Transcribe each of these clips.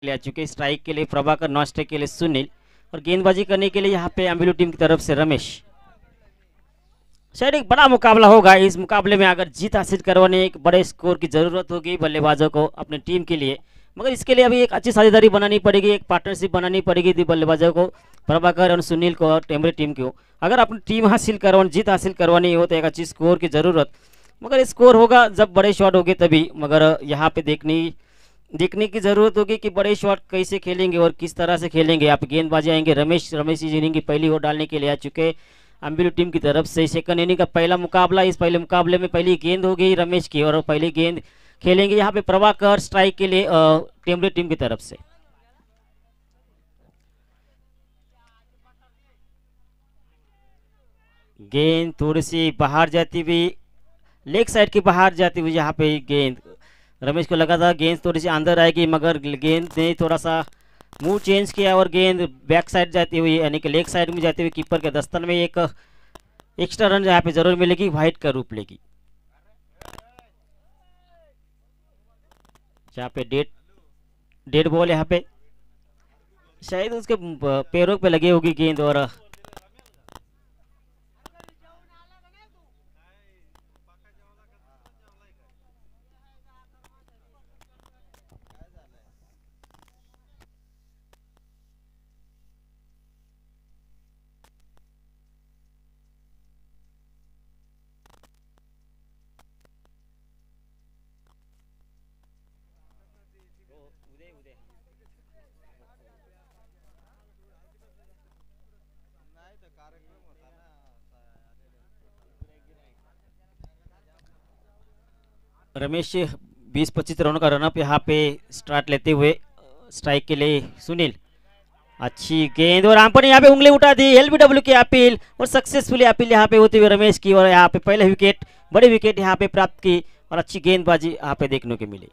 ले आ चुके। स्ट्राइक के लिए प्रभाकर, नॉन स्ट्राइक के लिए सुनील और गेंदबाजी करने के लिए यहाँ पे एम्बिलू टीम की तरफ से रमेश। शायद एक बड़ा मुकाबला होगा। इस मुकाबले में अगर जीत हासिल करवाने एक बड़े स्कोर की जरूरत होगी बल्लेबाजों को अपनी टीम के लिए, मगर इसके लिए अभी एक अच्छी साझेदारी बनानी पड़ेगी, एक पार्टनरशिप बनानी पड़ेगी बल्लेबाजों को, प्रभाकर और सुनील को और टेमरे टीम को। अगर अपनी टीम हासिल करवानी, जीत हासिल करवानी हो तो एक अच्छी स्कोर की जरूरत, मगर स्कोर होगा जब बड़े शॉट होंगे तभी। मगर यहाँ पे देखने की जरूरत होगी कि बड़े शॉट कैसे खेलेंगे और किस तरह से खेलेंगे। आप गेंदबाजी आएंगे रमेश इस इनिंग की पहली ओवर डालने के लिए आ चुके अम्बिलू टीम की तरफ से। सेकंड इनिंग का पहला मुकाबला, इस पहले मुकाबले में पहली गेंद हो गई रमेश की और पहली गेंद खेलेंगे यहाँ पे प्रभाकर स्ट्राइक के लिए टेमरे टीम की तरफ से। गेंद थोड़ी सी बाहर जाती हुई, लेग साइड की बाहर जाती हुई, यहाँ पे गेंद रमेश को लगा था गेंद थोड़ी सी अंदर आएगी, मगर गेंद ने थोड़ा सा मूव चेंज किया और गेंद बैक साइड जाती हुई यानी कि लेग साइड में जाती हुई कीपर के दस्तन में एक एक्स्ट्रा रन यहाँ पे जरूर मिलेगी, व्हाइट का रूप लेगी। यहाँ पे डेड बॉल यहाँ पे शायद उसके पैरों पे लगी होगी गेंद और रमेश 20-25 रनों का रनअप यहाँ पे स्टार्ट लेते हुए। स्ट्राइक के लिए सुनील, अच्छी गेंद और अंपायर ने यहाँ पे उंगली उठा दी। एलबीडब्ल्यू की अपील और सक्सेसफुली अपील यहाँ पे होते हुए रमेश की, और यहाँ पे पहले विकेट, बड़ी विकेट यहाँ पे प्राप्त की और अच्छी गेंदबाजी यहाँ पे देखने को मिली।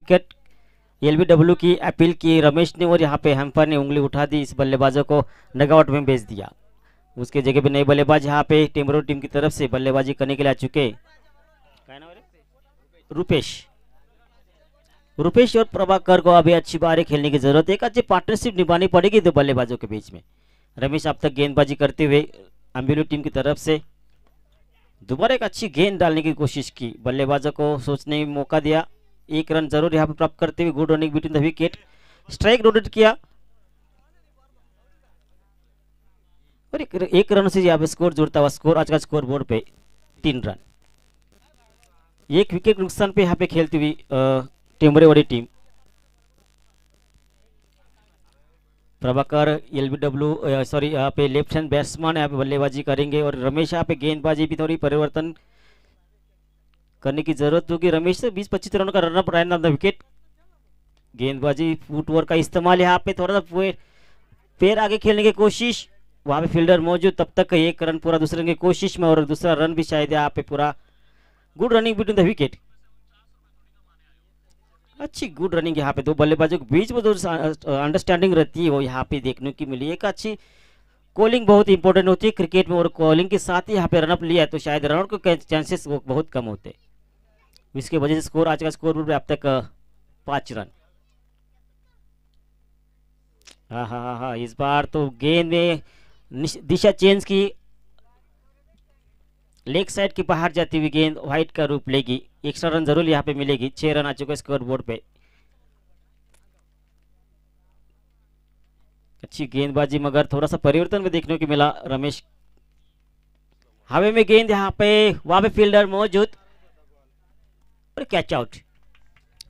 विकेट एलबीडब्ल्यू की अपील की रमेश ने और यहाँ पे हैम्पर ने उंगली उठा दी, इस बल्लेबाजों को नगआउट में भेज दिया। उसके जगह पे नए बल्लेबाज यहाँ पे टेमरो टीम की तरफ से बल्लेबाजी करने के लिए आ चुके रुपेश और प्रभाकर को अभी अच्छी बारी खेलने की जरूरत है, एक अच्छी पार्टनरशिप निभानी पड़ेगी दो बल्लेबाजों के बीच में। रमेश अब तक गेंदबाजी करते हुए अम्बिलू टीम की तरफ से दोबारा एक अच्छी गेंद डालने की कोशिश की, बल्लेबाजों को सोचने में मौका दिया। एक रन जरूर यहाँ पे प्राप्त करते हुए, good running between the wicket, strike rotate किया और एक रन से यहाँ पे स्कोर जुड़ता हुआ स्कोर आज का स्कोर बोर्ड पे 3 रन। एक विकेट नुकसान पे यहाँ पे खेलती हुई टेमरे वाली टीम। प्रभाकर एलबीडब्ल्यू सॉरी यहाँ पे लेफ्ट हैंड बैट्समैन यहाँ पे बल्लेबाजी करेंगे और रमेश यहाँ पे गेंदबाजी भी थोड़ी परिवर्तन करने की जरूरत होगी। रमेश से 20-25 रनों का रनअप रहना द विकेट। गेंदबाजी फुटवर्क का इस्तेमाल, यहाँ पे थोड़ा सा पैर आगे खेलने की कोशिश, वहां पे फील्डर मौजूद, तब तक एक रन पूरा दूसरे रन की कोशिश में और दूसरा रन भी शायद यहाँ पे पूरा। Good running between the wicket, अच्छी गुड रनिंग यहाँ पे दो बल्लेबाजों के बीच में जो अंडरस्टैंडिंग रहती है वो यहाँ पे देखने की मिली। एक अच्छी कॉलिंग बहुत इंपॉर्टेंट होती है क्रिकेट में और कॉलिंग के साथ ही यहाँ पे रनअप लिया है तो शायद रन के चांसेस बहुत कम होते हैं। इसकी वजह से स्कोर आज का स्कोर अब तक 5 रन। हाँ हाँ हाँ हाँ, इस बार तो गेंद में दिशा चेंज की, लेग साइड की बाहर जाती हुई गेंद व्हाइट का रूप लेगी। एक्स्ट्रा रन जरूर यहाँ पे मिलेगी, 6 रन आ चुके स्कोर बोर्ड पे। अच्छी गेंदबाजी मगर थोड़ा सा परिवर्तन में देखने को मिला। रमेश हवे में गेंद यहाँ पे, वहां पे फील्डर मौजूद, और कैच आउट।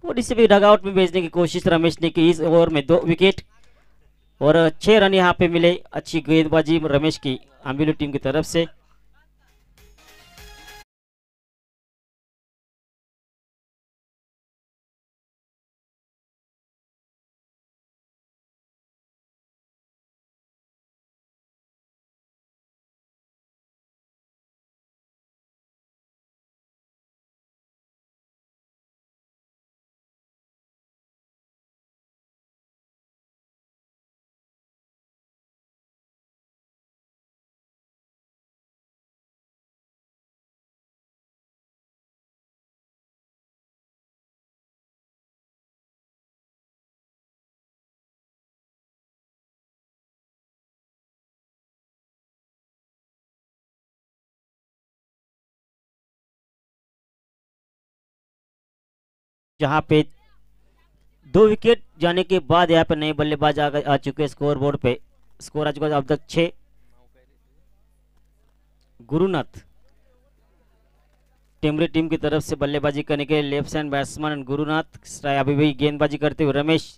और इसे भी डगआउट में भेजने की कोशिश रमेश ने की। इस ओवर में 2 विकेट और 6 रन यहाँ पे मिले। अच्छी गेंदबाजी रमेश की अम्बिलू टीम की तरफ से। जहाँ पे 2 विकेट जाने के बाद यहाँ पे नए बल्लेबाज आ चुके हैं स्कोर बोर्ड पे। स्कोर आ चुका है अब तक 6। गुरुनाथ टेमरी टीम की तरफ से बल्लेबाजी करने के लिए लेफ्ट हैंड बैट्समैन गुरुनाथ। अभी भी गेंदबाजी करते हुए रमेश।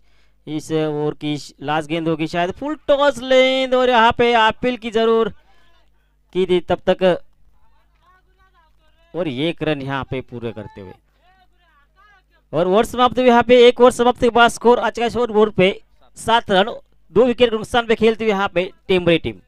इस ओवर की लास्ट गेंद होगी शायद, फुल टॉस लेंद और यहाँ पे अपील की जरूर की थी तब तक। और 1 रन यहाँ पे पूरे करते हुए और ओवर समाप्त हुए। यहाँ पे 1 ओवर समाप्त के बाद स्कोर आज का स्कोर बोर्ड पे 7 रन। 2 विकेट के नुकसान पे खेलते हुए यहाँ पे टेमरी टीम।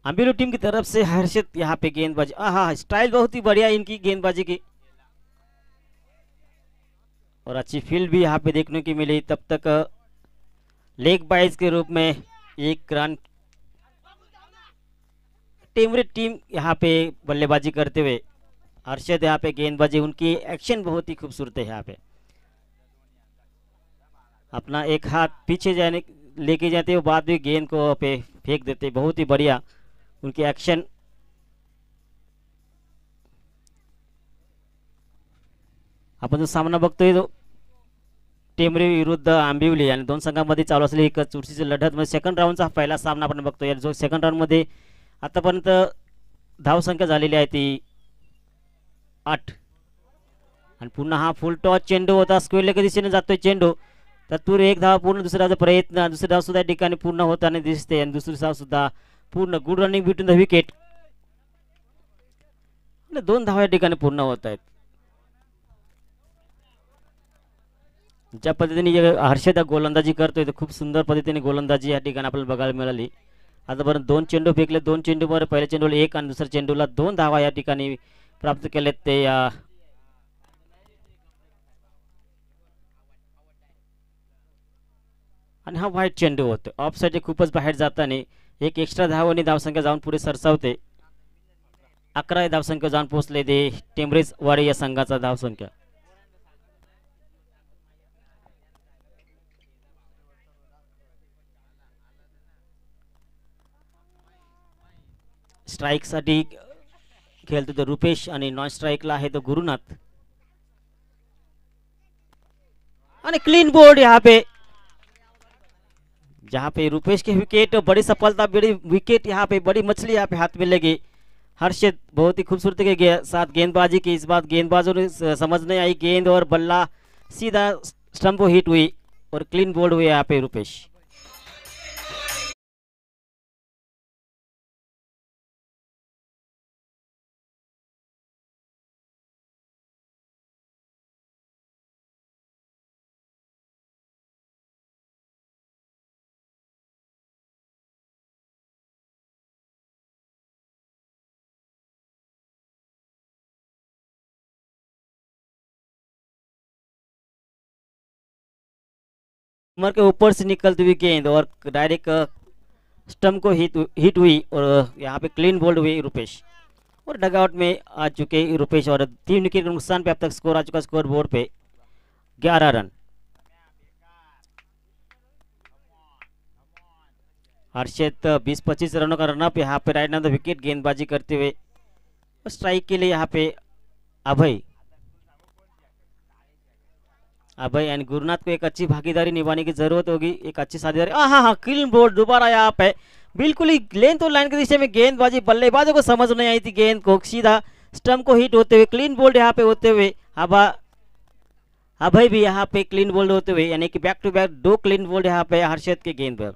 अम्बिलू टीम की तरफ से हर्षित यहाँ पे गेंदबाजी। हाँ, स्टाइल बहुत ही बढ़िया इनकी गेंदबाजी की और अच्छी फील्ड भी यहाँ पे देखने की मिली। तब तक लेग बाइज के रूप में 1 रन टेमरी टीम यहाँ पे बल्लेबाजी करते हुए। हर्षद यहाँ पे गेंदबाजी, उनकी एक्शन बहुत ही खूबसूरत है। यहाँ पे अपना एक हाथ पीछे जाने लेके जाते हुए बाद में गेंद को पे फेंक देते, बहुत ही बढ़िया उनकी एक्शन। आपण जो सामना बघतोय तो टेमरी विरुद्ध आंबिवली आणि दोन संघांमध्ये चालू असलेली एक चुरशीची लढत म्हणजे सेकंड राऊंडचा पहिला सामना आपण बघतोय। जो सेकंड राऊंड मध्ये आतापर्यंत धावसंख्या झालेली आहे ती 8 आणि पुन्हा हा फुल टॉस चेंडू होता। स्क्वेअर लेग दिशेने जातोय चेंडू, तत्पूर एक धाव पूर्ण, दुसऱ्याचा प्रयत्न, दुसरी धाव सुद्धा ठिकाणी पूर्ण होताना दिसते आणि दुसरी धाव सुद्धा पूर्ण। Good running between the wicket, 2 धावा या ठिकाणी पूर्ण होत आहेत। ज्या पद्धतीने हर्षद गोलंदाजी करतोय तो खूप सुंदर पद्धतीने गोलंदाजी या ठिकाणी आपल्याला बघायला मिळाली। आतापर्यंत 2 चेंडू फेकले, 2 चेंडूवर पहिल्या चेंडूला 1 आणि दुसऱ्या चेंडूला 2 धावा या ठिकाणी प्राप्त केलेत ते आणि हा व्हाईट चेंडू होतो ऑफ साईड खूपच बाहेर जाताना एक एक्स्ट्रा धाव आणि धावसंख्या जाऊन पुढे सरसावते। 11 धावसंख्या जाऊन पोहोचले ते टेंबरेज वाडी या संघाचा धावसंख्या। स्ट्राइक साठी खेळतो तो रुपेश आणि नॉन स्ट्राइकला आहे तो गुरुनाथ आणि क्लीन बोर्ड यहाँ पे, जहाँ पे रुपेश के विकेट बड़ी सफलता, बड़ी विकेट यहाँ पे, बड़ी मछली यहाँ पे हाथ में लगी। हर्षित बहुत ही खूबसूरती के साथ गेंदबाजी की। इस बात गेंदबाजों ने समझ नहीं आई गेंद और बल्ला सीधा स्टंप को हिट हुई और क्लीन बोल्ड हुए यहाँ पे रुपेश। कमर के ऊपर से निकलती हुई गेंद और डायरेक्ट स्टंप को हिट हुई और यहाँ पे क्लीन बोल्ड हुई रुपेश और डगआउट में आ चुके रुपेश और 3 विकेट के नुकसान पे अब तक स्कोर आ चुका स्कोर बोर्ड पे 11 रन। हर्षित 20-25 रनों का रनअप यहाँ पे राइट नाउ द विकेट गेंदबाजी करते हुए और स्ट्राइक के लिए यहाँ पे अभय अभय एंड गुरुनाथ को एक अच्छी भागीदारी निभाने की जरूरत होगी, एक अच्छी साझेदारी। हाँ हाँ क्लीन बोल्ड दोबारा यहाँ पे बिल्कुल ही लेन तो लाइन के दिशा में गेंदबाजी बल्लेबाजों को समझ नहीं आई थी, गेंद को सीधा स्टंप को हिट होते हुए क्लीन बोल्ड यहाँ पे होते हुए अभय भी यहाँ पे क्लीन बोल्ड होते हुए यानी कि back to back 2 clean bowled यहाँ पे हर्षित के गेंद पर।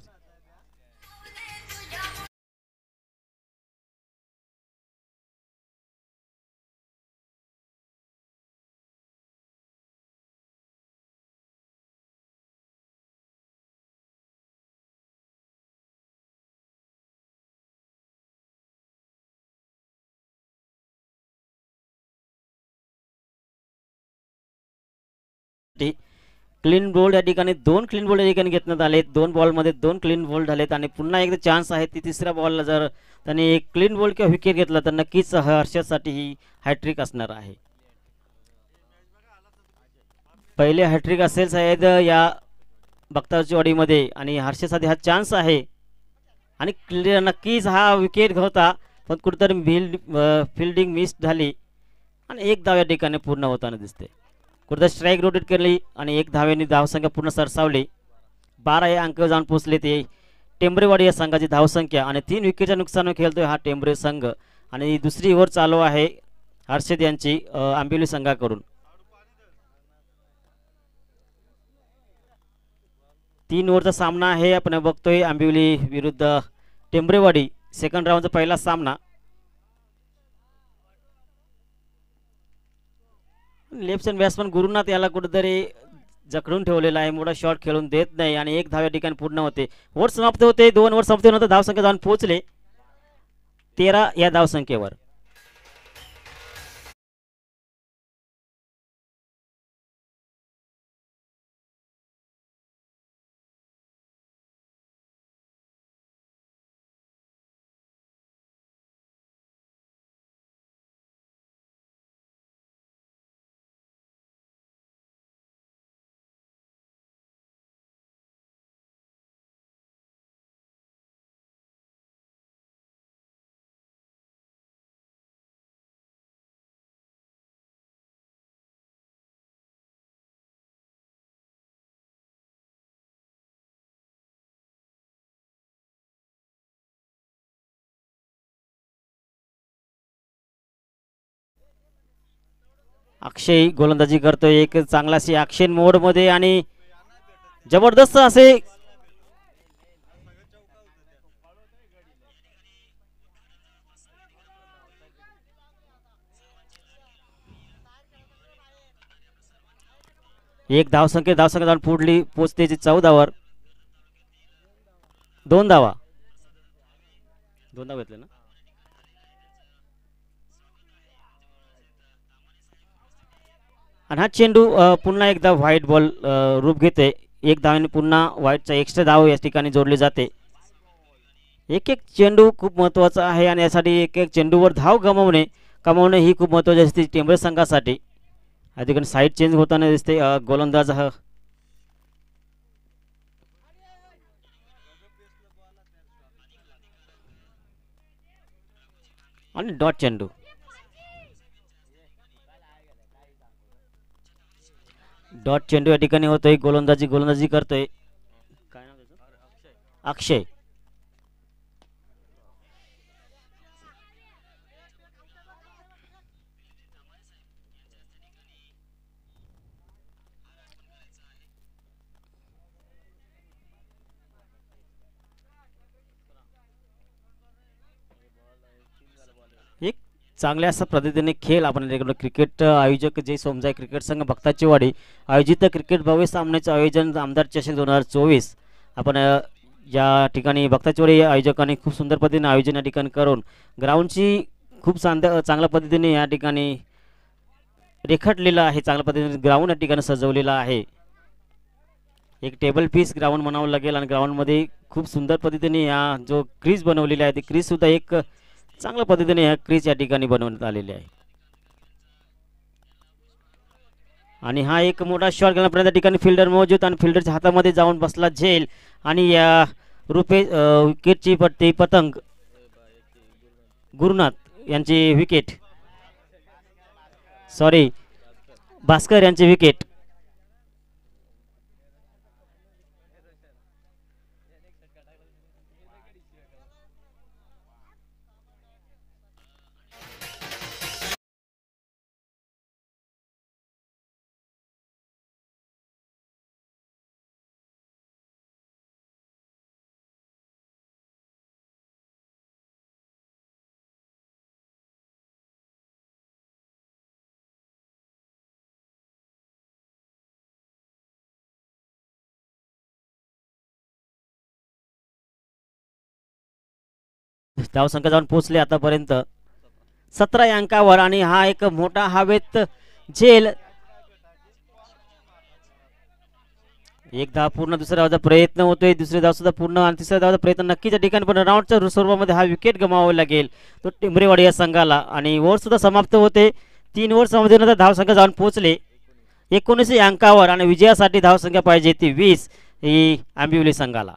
क्लीन बोल्ड या ठिकाणी 2 क्लीन बोल्ड या ठिकाणी घेतण्यात आले, 2 बॉलमध्ये 2 क्लीन बोल्ड झालेत आणि पुन्हा एकदा चान्स आहे ती तिसऱ्या बॉलला जर त्याने एक क्लीन बोल्ड किंवा विकेट घेतला तर नक्कीच हर्षदसाठी ही हॅट्रिक असणार आहे, पहिले हॅट्रिक असेल शायद या बख्तरचीवाडीमध्ये आणि हर्षदसाठी हा चान्स आहे आणि नक्कीच हा विकेट होता पण कुठेतरी फिल्डिंग मिस झाली आणि एक धाव या ठिकाणी पूर्ण होताना दिसते, कुठे स्ट्राईक रोटेट केली आणि एक धावेने धावसंख्या पूर्ण सरसावली, 12 या अंक जाऊन पोहोचले ते टेंबरेवाडी या संघाची धावसंख्या आणि 3 विकेटच्या नुकसानावर खेळतोय हा टेंबरे संघ आणि दुसरी ओव्हर चालू आहे हर्षद यांची आंबिवली संघाकडून। 3 ओव्हरचा सामना आहे आपण बघतोय आंबिवली विरुद्ध टेंबरेवाडी, सेकंड राऊंडचा पहिला सामना। लेफ्ट हँड बॅट्समन गुरुनाथ याला कुठेतरी जखडून ठेवलेला आहे, मोठा शॉट खेळून देत नाही आणि एक धाव या ठिकाणी पूर्ण होते, ओव्हर समाप्त होते, 2 ओव्हर समाप्त होण्यानंतर धावसंख्या जाऊन पोहोचले 13 या धावसंख्येवर। अक्षय गोलंदाजी करतोय, एक चांगलाशी ॲक्शन मोड मध्ये आणि जबरदस्त असे एक धावसंख्या जाऊन पुढली पोचते 14 वर, 2 धावा घेतले ना आणि हा चेंडू पुन्हा एकदा व्हाईट बॉल रूप घेते, एक धावेने पुन्हा व्हाईटचा एक्स्ट्रा धाव या ठिकाणी जोडली जाते, एक एक चेंडू खूप महत्त्वाचा आहे आणि यासाठी एक एक चेंडूवर धाव कमावणे ही खूप महत्त्वाची असते टेंबरे संघासाठी। या ठिकाणी साईड चेंज होताना दिसते, गोलंदाज हा आणि डॉट चेंडू या ठिकाणी होतोय, गोलंदाजी करतोय, काय नाव त्याचं अक्षय। एक चांगल्या अशा पद्धतीने खेळ आपण क्रिकेट आयोजक जय सोमजाई क्रिकेट संघ बख्ताचीवाडी आयोजित क्रिकेट भव्य सामन्याचे आयोजन आमदार चषक 2024 आपण या ठिकाणी बख्ताचीवाडी आयोजकांनी खूप सुंदर पद्धतीने आयोजन या ठिकाणी करून ग्राउंडची खूप चांगल्या पद्धतीने या ठिकाणी रेखाटलेला आहे, चांगल्या पद्धतीने ग्राउंड या ठिकाणी सजवलेला आहे एक टेबल पीस ग्राउंड म्हणावं लागेल आणि ग्राउंडमध्ये खूप सुंदर पद्धतीने हा जो क्रीज बनवलेला आहे, ती क्रीज सुद्धा एक चांगल्या पद्धतीने ह्या क्रीज या ठिकाणी बनवण्यात आलेली आहे. आणि हा एक मोठा शॉट घेण्यापर्यंत त्या ठिकाणी फिल्डर मौजूद आणि फिल्डरच्या हातामध्ये जाऊन बसला झेल आणि या विकेटची पट्टी पतंग गुरुनाथ यांची विकेट, सॉरी, भास्कर यांची विकेट. धावसंख्या जाऊन पोहोचले आतापर्यंत 17 या अंकावर आणि हा एक मोठा हवेत झेल. एक धाव पूर्ण, दुसऱ्या धावाचा प्रयत्न होतोय, दुसरी धाव सुद्धा पूर्ण आणि तिसऱ्या धावाचा प्रयत्न नक्कीच या ठिकाणी, पण राऊंडच्या स्वरूपामध्ये हा विकेट गमावावा लागेल तो टिंबरेवाडी या संघाला. आणि ओव्हर सुद्धा समाप्त होते. 3 ओव्हर नंतर धावसंख्या जाऊन पोहोचले 19 या अंकावर आणि विजयासाठी धावसंख्या पाहिजे ती 20 ही आंबिवली संघाला.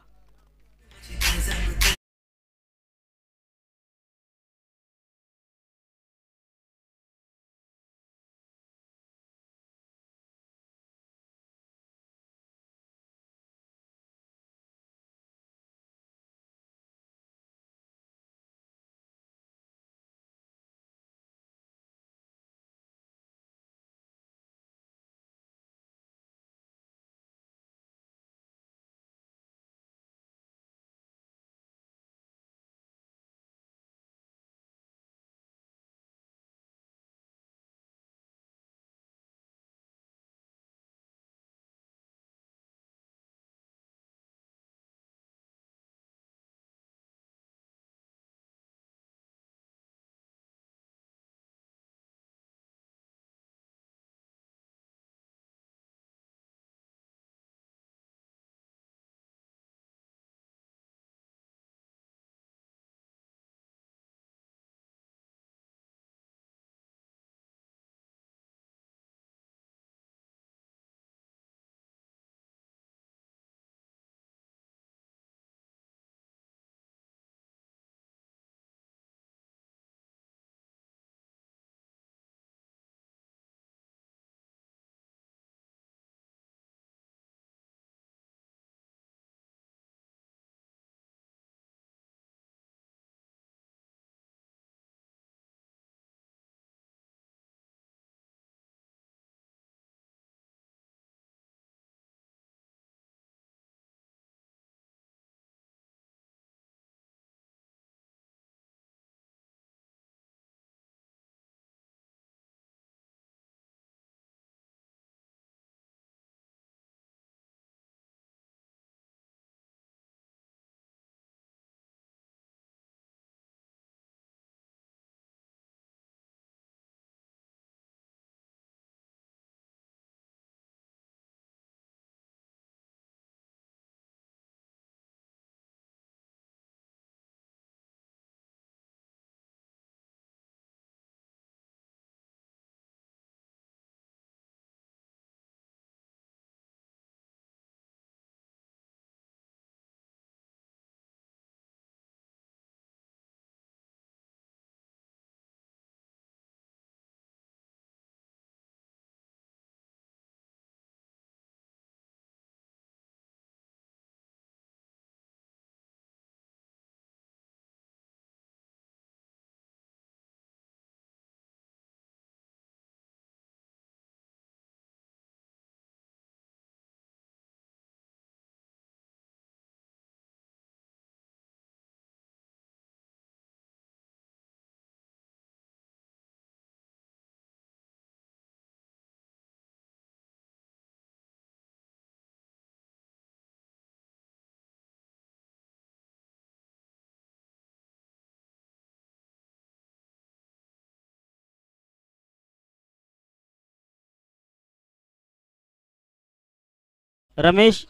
Ramesh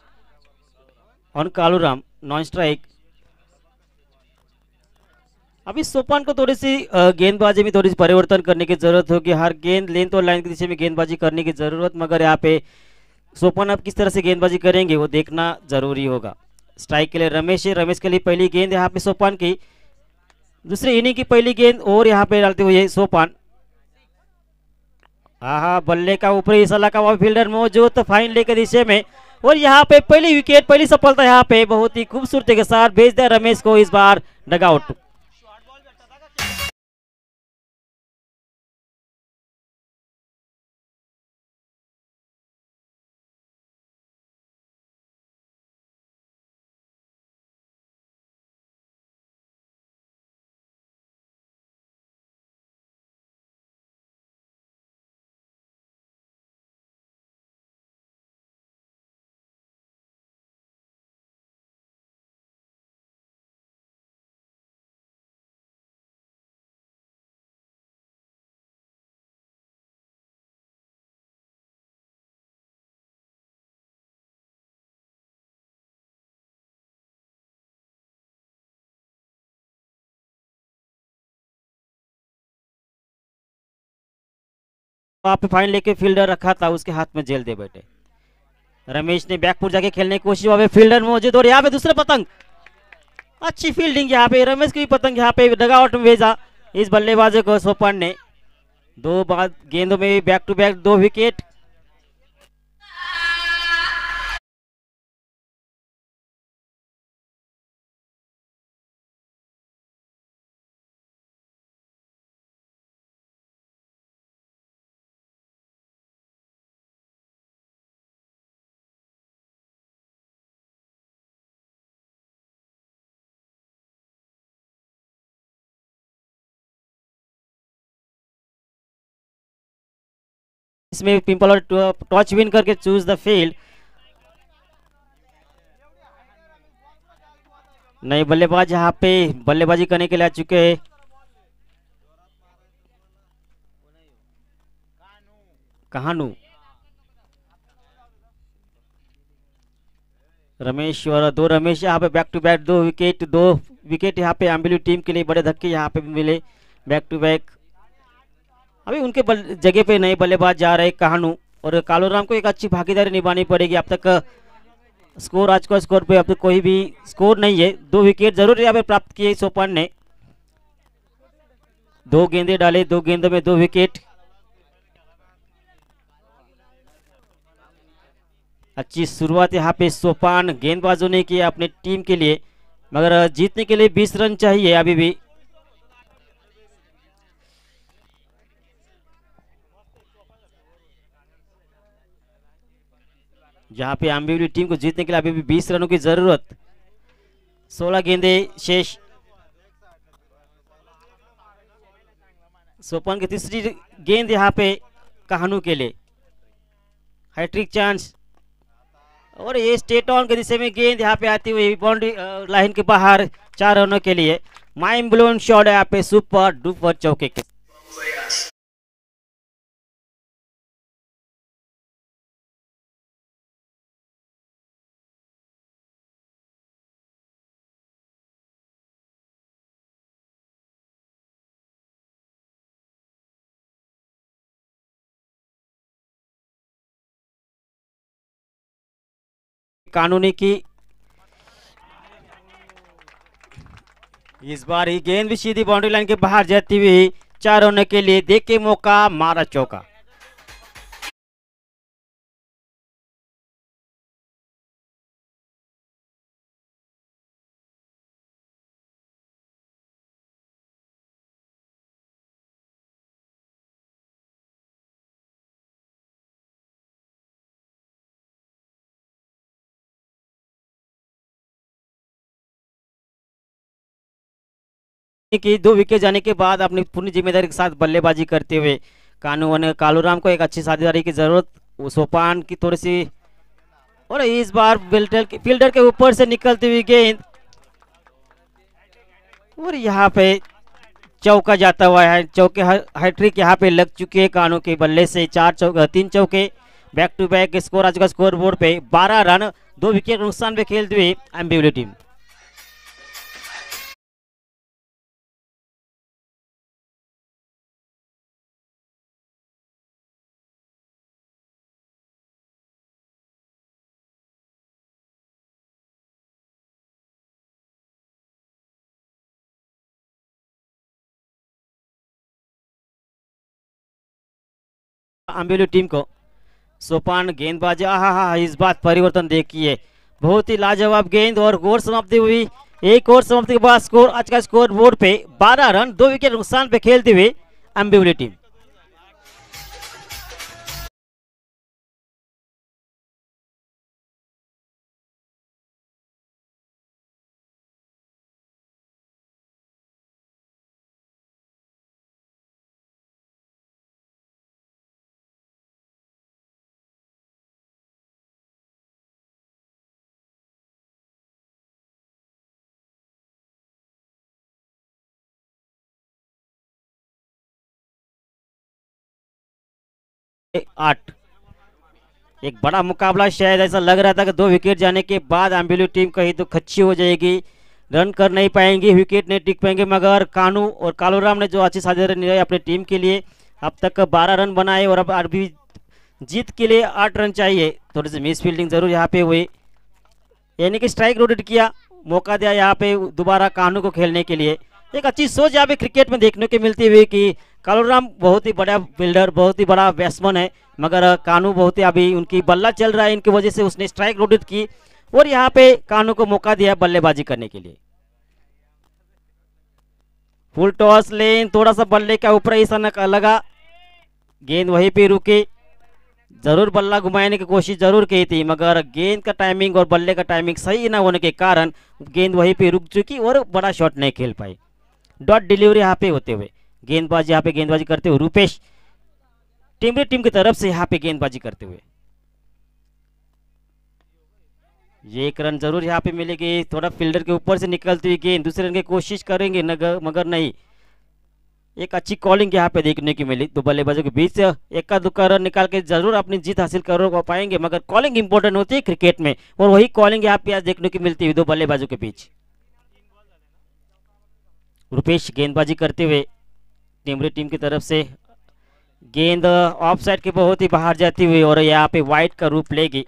on Kaluram, non strike. अभी सोपान को थोड़ी सी गेंदबाजी में थोड़ी सी परिवर्तन करने की जरूरत होगी। हर गेंद लेंथ और लाइन की दिशा में गेंदबाजी करने की जरूरत, मगर यहाँ पे सोपान अब किस तरह से गेंदबाजी करेंगे वो देखना जरूरी होगा। स्ट्राइक के लिए रमेश है, रमेश के लिए पहली गेंद यहाँ पे सोपान की, दूसरी इनिंग की पहली गेंद और यहाँ पे डालते हुए सोपान। हाँ, बल्ले का ऊपरी सलाह का वह फील्डर मौजूद तो फाइन लेकर दिशे में, और यहाँ पे पहली विकेट, पहली सफलता यहाँ पे बहुत ही खूबसूरती के साथ भेज दिया रमेश को इस बार डगआउट। वहाँ पे फाइन लेके फील्डर रखा था, उसके हाथ में जेल दे बैठे। रमेश ने बैकपुर जाके खेलने की कोशिश, वहाँ पे फील्डर मौजूद और यहाँ पे दूसरे पतंग, अच्छी फील्डिंग यहाँ पे रमेश की पतंग यहाँ पे डगआउट में भेजा इस बल्लेबाजों को सोपान ने। दो बाद गेंदों में बैक टू बैक 2 विकेट। इसमें पिंपल और टॉच विन करके चूज द फील्ड। नए बल्लेबाज यहाँ पे बल्लेबाजी करने के लिए आ चुके हैं। कहानू, रमेश और 2 रमेश यहाँ पे बैक टू बैक 2 विकेट यहाँ पे एम्बिल्यू टीम के लिए बड़े धक्के यहाँ पे मिले बैक टू बैक। अभी उनके जगह पे नए बल्लेबाज जा रहे कहानू, और कालूराम को एक अच्छी भागीदारी निभानी पड़ेगी। अब तक स्कोर, आज का स्कोर पे अब तक कोई भी स्कोर नहीं है। 2 विकेट जरूर यहाँ पे प्राप्त किए सोपान ने, 2 गेंदे डाले, 2 गेंदों में 2 विकेट। अच्छी शुरुआत यहाँ पे सोपान गेंदबाजों ने की अपने टीम के लिए, मगर जीतने के लिए 20 रन चाहिए अभी भी। जहां पे एम्बिल्यू टीम को जीतने के लिए अभी भी 20 रनों की जरूरत। 16 गेंदे शेष। सोपान की तीसरी गेंद यहाँ पे कहानू के लिए, हैट्रिक चांस, और ये स्टेट ऑन के दिशे में गेंद यहाँ पे आती हुई बाउंड्री लाइन के बाहर 4 रनों के लिए। माइंड ब्लोन शॉट है यहाँ पे, सुपर डुपर चौके के। कानूनी की इस बार ही गेंद भी सीधी बाउंड्री लाइन के बाहर जाती हुई 4 रनों के लिए। देख के मौका, मारा चौका। की 2 विकेट जाने के बाद अपनी पूरी जिम्मेदारी के साथ बल्लेबाजी करते हुए कालूराम को एक अच्छी साझेदारी की जरूरत। सोपान की थोड़ी सी, और इस बार फील्डर के ऊपर से निकलती हुई गेंद, और यहाँ पे चौका जाता हुआ है। चौके हैट्रिक यहाँ पे लग चुके हैं कानू के बल्ले से। 3 चौके बैक टू बैक स्कोर। आज का स्कोर बोर्ड पे 12 रन 2 विकेट के नुकसान पे खेलते हुए एम्बिवली टीम। एम्बिवली टीम को सोपान गेंदबाजी, आहा इस बात परिवर्तन देखिए, बहुत ही लाजवाब गेंद और गोल समाप्ति हुई। एक और समाप्ति के बाद स्कोर आज का स्कोर बोर्ड पे 12 रन 2 विकेट नुकसान पे खेलते हुए एम्बिवली टीम। आठ, एक बड़ा मुकाबला, शायद ऐसा लग रहा था कि 2 विकेट जाने के बाद एम्बिवली टीम कहीं तो खच्ची हो जाएगी, रन कर नहीं पाएंगे, विकेट नहीं टिक पाएंगे, मगर कानू और कालूराम ने जो अच्छी साझेदारी निभाई अपनी टीम के लिए, अब तक 12 रन बनाए और अब अभी जीत के लिए 8 रन चाहिए। थोड़ी सी मिस फील्डिंग जरूर यहाँ पे हुई, यानी कि स्ट्राइक रोटेट किया, मौका दिया यहाँ पे दोबारा कानू को खेलने के लिए। एक अच्छी सोच यहाँ पे क्रिकेट में देखने को मिलती हुई कि कालूराम बहुत ही बड़ा फील्डर, बहुत ही बड़ा बैट्समैन है, मगर कानू बहुत ही अभी उनकी बल्ला चल रहा है, इनकी वजह से उसने स्ट्राइक रोटेट की और यहाँ पे कानू को मौका दिया बल्लेबाजी करने के लिए। फुल टॉस लेन, थोड़ा सा बल्ले का ऊपर ही सा लगा, गेंद वहीं पे रुके, जरूर बल्ला घुमाने की कोशिश जरूर की थी, मगर गेंद का टाइमिंग और बल्ले का टाइमिंग सही ना होने के कारण गेंद वहीं पे रुक चुकी और बड़ा शॉट नहीं खेल पाई। डॉट डिलीवरी यहाँ पे होते हुए गेंदबाजी, यहाँ पे गेंदबाजी करते हुए रूपेश टिमरी टीम की तरफ से यहाँ पे गेंदबाजी करते हुए ये 1 रन जरूर यहाँ पे मिलेगी। थोड़ा फील्डर के ऊपर से निकलती हुई गेंद, दूसरे रन की कोशिश करेंगे मगर नहीं, एक अच्छी कॉलिंग यहाँ पे देखने की मिली, 2 बल्लेबाजों के बीच से एक दुक्का रन निकाल के जरूर अपनी जीत हासिल कर पाएंगे, मगर कॉलिंग इंपॉर्टेंट होती है क्रिकेट में और वही कॉलिंग यहाँ पे आज देखने की मिलती है 2 बल्लेबाजों के बीच। रुपेश गेंदबाजी करते हुए टिमरी टीम की तरफ से, गेंद ऑफ साइड के बहुत ही बाहर जाती हुई और यहाँ पे वाइड का रूप लेगी।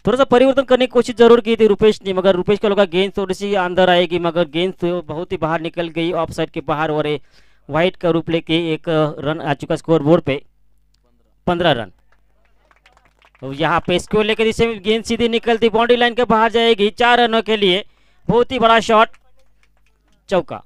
थोड़ा सा परिवर्तन करने की कोशिश जरूर की थी रुपेश ने, मगर रुपेश को लगा गेंद थोड़ी सी अंदर आएगी, मगर गेंद तो बहुत ही बाहर निकल गई ऑफ साइड के बाहर और वाइड का रूप लेके 1 रन आ चुका स्कोर बोर्ड पे 15 रन। तो यहाँ पे स्कोर लेकर इसे गेंद सीधी निकलती बाउंड्री लाइन के बाहर जाएगी 4 रनों के लिए, बहुत ही बड़ा शॉट, चौका।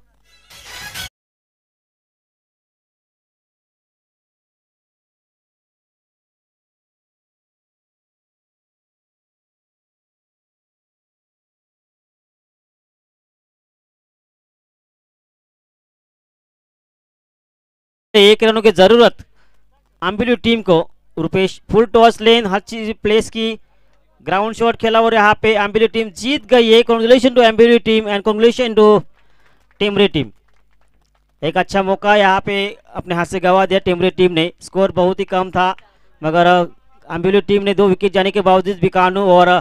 एक रनों की जरूरत एम्बिवली टीम को। रुपेश फुल टॉस लेन, हर चीज प्लेस की, ग्राउंड शॉट खेला और यहाँ पे एम्बिवली टीम जीत गई है। Congratulation to Ambivli team and congratulation to Timri team. एक अच्छा मौका यहाँ पे अपने हाथ से गवा दिया टिमरी टीम ने, स्कोर बहुत ही कम था, मगर एम्बिवली टीम ने 2 विकेट जाने के बावजूद भी कानू और